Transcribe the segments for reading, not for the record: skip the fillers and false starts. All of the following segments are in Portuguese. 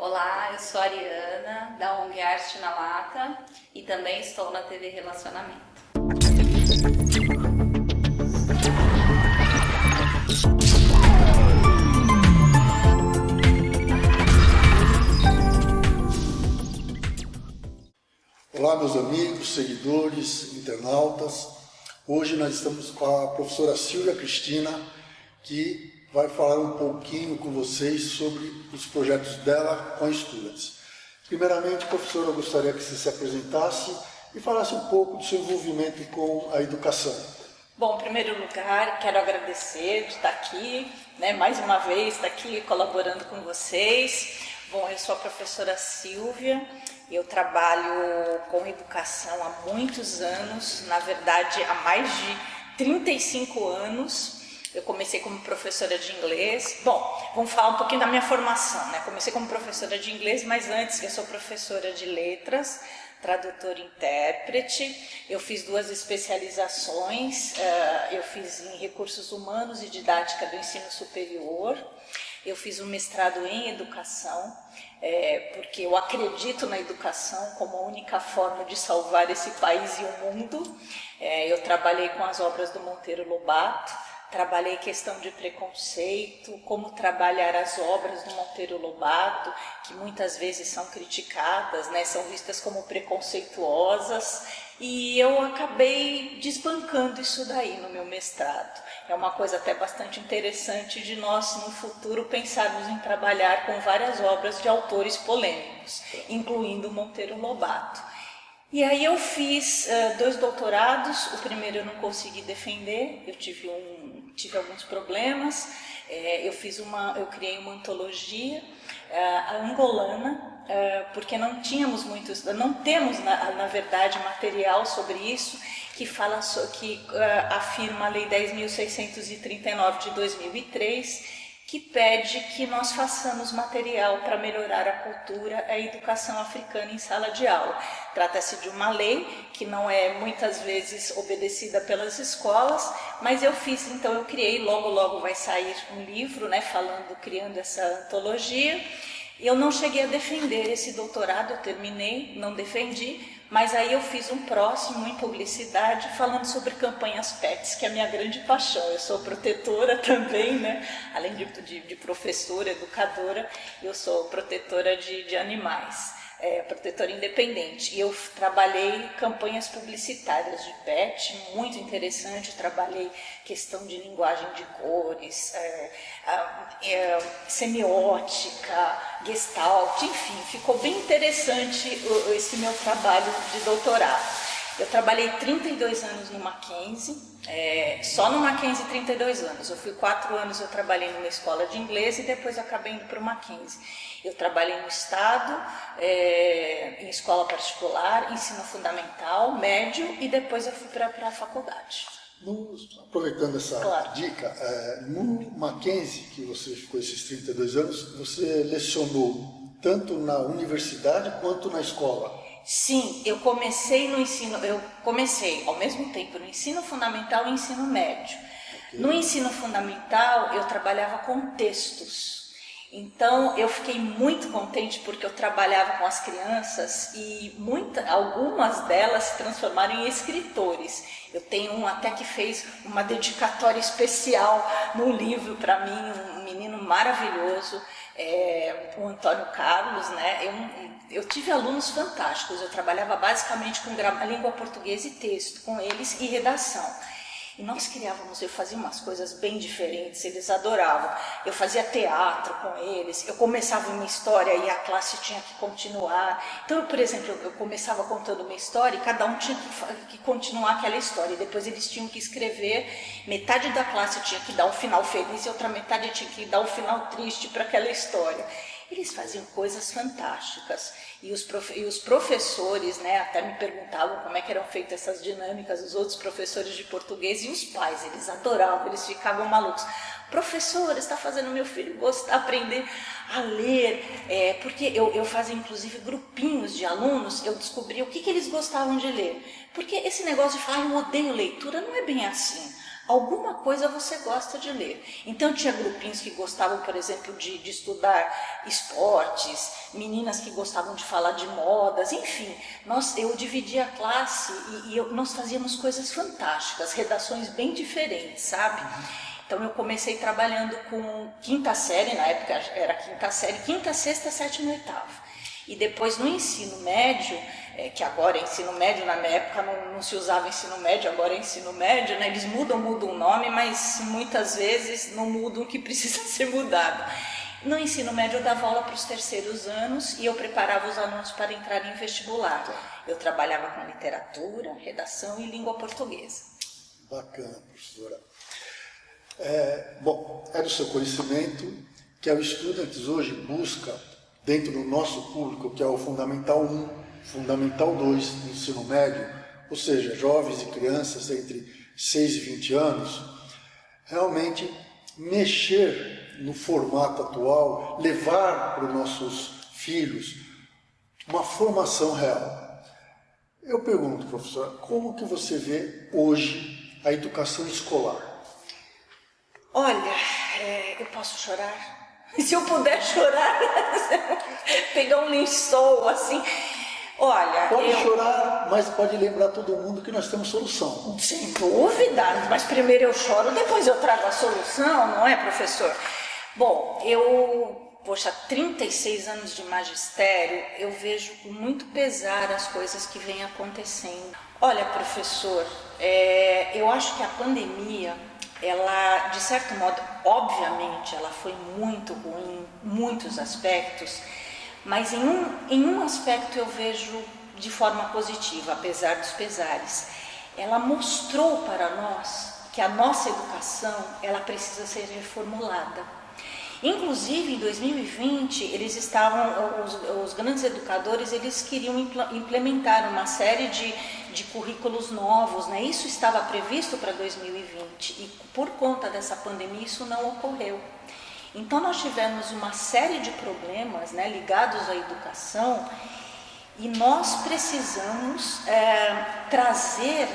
Olá, eu sou a Ariana, da ONG Arte na Lata e também estou na TV Relacionamento. Olá, meus amigos, seguidores, internautas. Hoje nós estamos com a professora Silvia Cristina, que vai falar um pouquinho com vocês sobre os projetos dela com estudantes. Primeiramente, professora, eu gostaria que você se apresentasse e falasse um pouco do seu envolvimento com a educação. Bom, em primeiro lugar, quero agradecer de estar aqui, mais uma vez, estar aqui colaborando com vocês. Bom, eu sou a professora Silvia, eu trabalho com educação há muitos anos, na verdade há mais de 35 anos. Eu comecei como professora de inglês. Bom, vamos falar um pouquinho da minha formação, né? Comecei como professora de inglês, mas antes eu sou professora de letras, tradutora e intérprete. Eu fiz 2 especializações, eu fiz em recursos humanos e didática do ensino superior. Eu fiz um mestrado em educação, porque eu acredito na educação como a única forma de salvar esse país e o mundo. Eu trabalhei com as obras do Monteiro Lobato, trabalhei questão de preconceito, como trabalhar as obras do Monteiro Lobato, que muitas vezes são criticadas, são vistas como preconceituosas, e eu acabei desbancando isso daí no meu mestrado. É uma coisa até bastante interessante de nós, no futuro, pensarmos em trabalhar com várias obras de autores polêmicos, incluindo Monteiro Lobato. E aí eu fiz 2 doutorados. O primeiro eu não consegui defender, eu tive alguns problemas. Eu criei uma antologia angolana, porque não temos, na verdade, material sobre isso, que afirma a Lei 10.639 de 2003, que pede que nós façamos material para melhorar a cultura e a educação africana em sala de aula. Trata-se de uma lei que não é muitas vezes obedecida pelas escolas, mas eu criei, logo vai sair um livro, criando essa antologia. Eu não cheguei a defender esse doutorado, eu terminei, não defendi, mas aí eu fiz um próximo em publicidade falando sobre campanhas PETs, que é a minha grande paixão. Eu sou protetora também, além de professora, educadora, eu sou protetora de animais. Protetora independente, e eu trabalhei campanhas publicitárias de PET, muito interessante. Trabalhei questão de linguagem de cores, semiótica, gestalt, enfim, ficou bem interessante esse meu trabalho de doutorado. Eu trabalhei 32 anos no Mackenzie, só no Mackenzie 32 anos. Eu fui 4 anos, eu trabalhei numa escola de inglês e depois acabei indo para o Mackenzie. Eu trabalhei no estado, em escola particular, ensino fundamental, médio, e depois eu fui para a faculdade. Aproveitando essa dica, no Mackenzie, que você ficou esses 32 anos, você lecionou tanto na universidade quanto na escola? Sim, eu comecei ao mesmo tempo no ensino fundamental e ensino médio. Okay. No ensino fundamental eu trabalhava com textos. Então eu fiquei muito contente porque eu trabalhava com as crianças e algumas delas se transformaram em escritores. Eu tenho um até que fez uma dedicatória especial no livro para mim, um menino maravilhoso, o Antônio Carlos, Eu tive alunos fantásticos. Eu trabalhava basicamente com língua portuguesa e texto com eles e redação. E eu fazia umas coisas bem diferentes, eles adoravam. Eu fazia teatro com eles, eu começava uma história e a classe tinha que continuar. Então, por exemplo, eu começava contando uma história e cada um tinha que continuar aquela história. E depois eles tinham que escrever, metade da classe tinha que dar um final feliz e outra metade tinha que dar um final triste para aquela história. Eles faziam coisas fantásticas. E os professores, até me perguntavam como é que eram feitas essas dinâmicas, os outros professores de português, e os pais, eles adoravam, eles ficavam malucos. Professor, está fazendo meu filho aprender a ler, porque eu fazia inclusive grupinhos de alunos, eu descobri o que eles gostavam de ler. Porque esse negócio de falar, eu odeio leitura, não é bem assim. alguma coisa você gosta de ler. Então tinha grupinhos que gostavam, por exemplo, de estudar esportes, meninas que gostavam de falar de modas, enfim. Eu dividia a classe nós fazíamos coisas fantásticas, redações bem diferentes, sabe? Então eu comecei trabalhando com quinta série, na época era quinta série, quinta, sexta, sétima e oitava. E depois no ensino médio, que agora é ensino médio, na minha época não se usava ensino médio, agora é ensino médio, né? Eles mudam o nome, mas muitas vezes não mudam o que precisa ser mudado. No ensino médio eu dava aula para os terceiros anos e eu preparava os alunos para entrar em vestibular. Eu trabalhava com literatura, redação e língua portuguesa. Bacana, professora. Bom, é do seu conhecimento que o Students hoje busca, dentro do nosso público, que é o Fundamental 1, Fundamental 2 do ensino médio, ou seja, jovens e crianças entre 6 e 20 anos, realmente mexer no formato atual, levar para os nossos filhos uma formação real. Eu pergunto, professora, como que você vê hoje a educação escolar? Olha, eu posso chorar? Se eu puder chorar, pegar um lençol assim. Olha, pode chorar, mas pode lembrar todo mundo que nós temos solução. Sem dúvida, mas primeiro eu choro, depois eu trago a solução, não é, professor? Bom, 36 anos de magistério, eu vejo com muito pesar as coisas que vêm acontecendo. Olha, professor, eu acho que a pandemia, ela, de certo modo, obviamente, ela foi muito ruim em muitos aspectos, mas em um aspecto eu vejo de forma positiva, apesar dos pesares. Ela mostrou para nós que a nossa educação, ela precisa ser reformulada. Inclusive, em 2020, os grandes educadores, eles queriam implementar uma série de currículos novos, né? Isso estava previsto para 2020 e por conta dessa pandemia isso não ocorreu. Então nós tivemos uma série de problemas, né, ligados à educação e nós precisamos trazer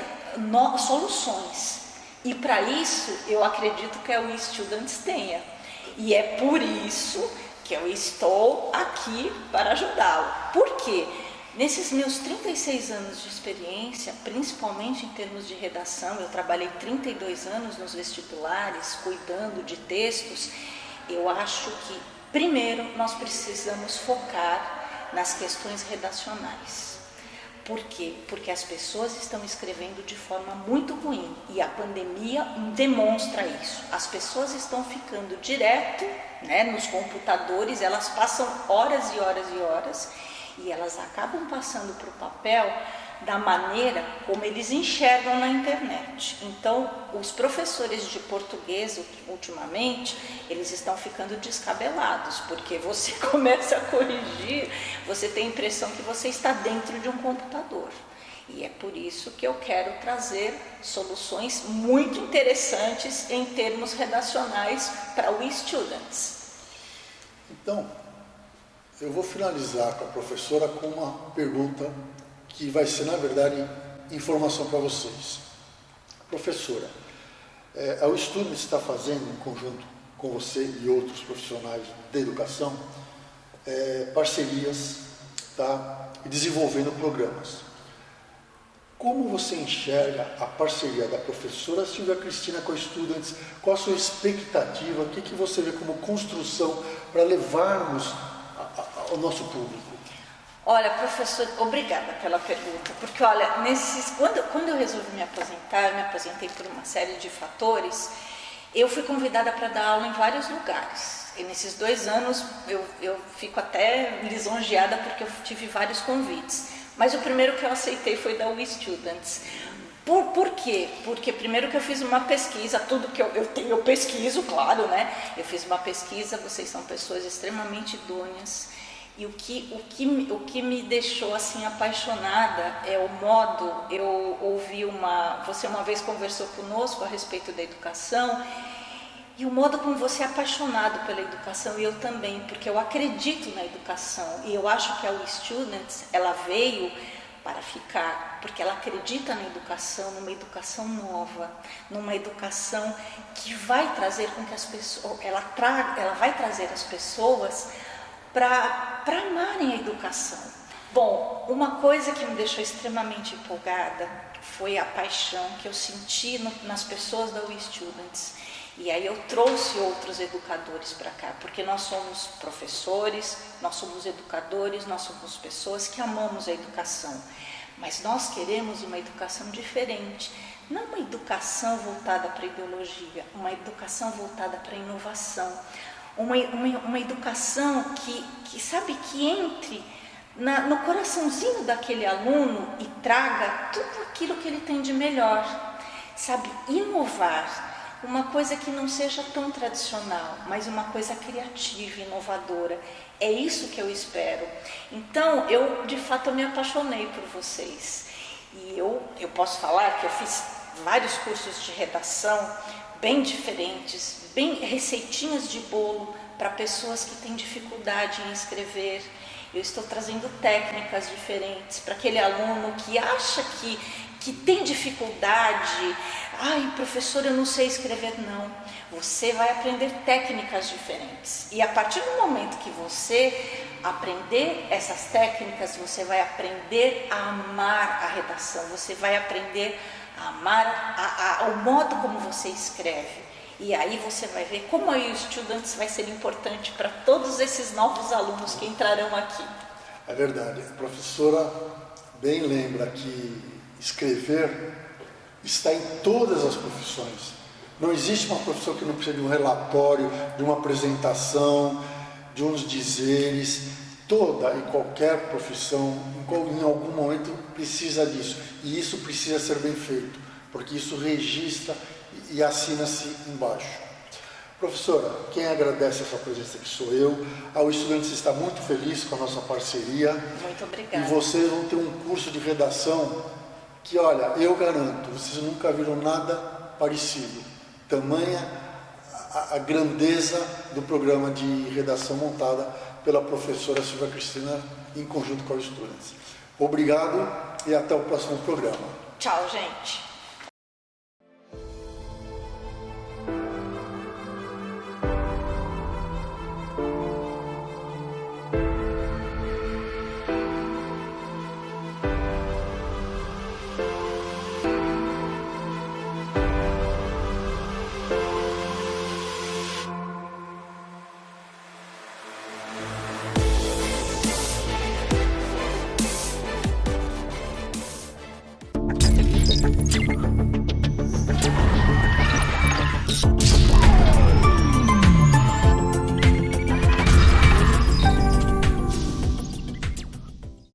soluções. E para isso eu acredito que o Students tenha. E é por isso que eu estou aqui para ajudá-lo. Por quê? Nesses meus 36 anos de experiência, principalmente em termos de redação, eu trabalhei 32 anos nos vestibulares, cuidando de textos, eu acho que, primeiro, nós precisamos focar nas questões redacionais. Por quê? Porque as pessoas estão escrevendo de forma muito ruim e a pandemia demonstra isso. As pessoas estão ficando direto, né, nos computadores, elas passam horas e horas e horas e elas acabam passando para o papel da maneira como eles enxergam na internet. Então, os professores de português, ultimamente, eles estão ficando descabelados, porque você começa a corrigir, você tem a impressão que você está dentro de um computador. E é por isso que eu quero trazer soluções muito interessantes em termos redacionais para o Students. Então, eu vou finalizar com a professora com uma pergunta que vai ser, na verdade, informação para vocês. Professora, o estudo está fazendo, em conjunto com você e outros profissionais da educação, parcerias, tá? E desenvolvendo programas. Como você enxerga a parceria da professora Silvia Cristina com a Students? Qual a sua expectativa? O que você vê como construção para levarmos ao nosso público? Olha, professor, obrigada pela pergunta, porque olha, quando eu resolvi me aposentar, eu me aposentei por uma série de fatores, eu fui convidada para dar aula em vários lugares. E nesses 2 anos eu fico até lisonjeada porque eu tive vários convites. Mas o primeiro que eu aceitei foi da Students. Por quê? Porque primeiro que eu fiz uma pesquisa, tudo que eu pesquiso, claro, né? Eu fiz uma pesquisa, vocês são pessoas extremamente idôneas. E o que me deixou assim apaixonada é o modo, eu ouvi você uma vez conversou conosco a respeito da educação, e o modo como você é apaixonado pela educação, e eu também, porque eu acredito na educação, e eu acho que a Students, ela veio para ficar, porque ela acredita na educação, numa educação nova, numa educação que vai trazer com que as pessoas, ela vai trazer as pessoas para amarem a educação. Bom, uma coisa que me deixou extremamente empolgada foi a paixão que eu senti nas pessoas da We Students. E aí eu trouxe outros educadores para cá, porque nós somos professores, nós somos educadores, nós somos pessoas que amamos a educação. Mas nós queremos uma educação diferente, não uma educação voltada para a ideologia, uma educação voltada para a inovação. Uma educação que sabe, que entre no coraçãozinho daquele aluno e traga tudo aquilo que ele tem de melhor. Sabe, inovar. Uma coisa que não seja tão tradicional, mas uma coisa criativa, inovadora. É isso que eu espero. Então, de fato, eu me apaixonei por vocês. E eu posso falar que eu fiz vários cursos de redação bem diferentes, bem receitinhas de bolo para pessoas que têm dificuldade em escrever. Eu estou trazendo técnicas diferentes para aquele aluno que acha que tem dificuldade. Ai, professor, eu não sei escrever. Não, você vai aprender técnicas diferentes. E a partir do momento que você aprender essas técnicas, você vai aprender a amar a redação, você vai aprender a amar o modo como você escreve. E aí você vai ver como a We Students vai ser importante para todos esses novos alunos que entrarão aqui. É verdade. A professora bem lembra que escrever está em todas as profissões. Não existe uma profissão que não precisa de um relatório, de uma apresentação, de uns dizeres. Toda e qualquer profissão, em algum momento, precisa disso. E isso precisa ser bem feito, porque isso registra e assina-se embaixo. Professora, quem agradece essa presença aqui sou eu. A We Students está muito feliz com a nossa parceria. Muito obrigada. E vocês vão ter um curso de redação que, olha, eu garanto, vocês nunca viram nada parecido. Tamanha a grandeza do programa de redação montada pela professora Silvia Cristina em conjunto com a We Students. Obrigado e até o próximo programa. Tchau, gente.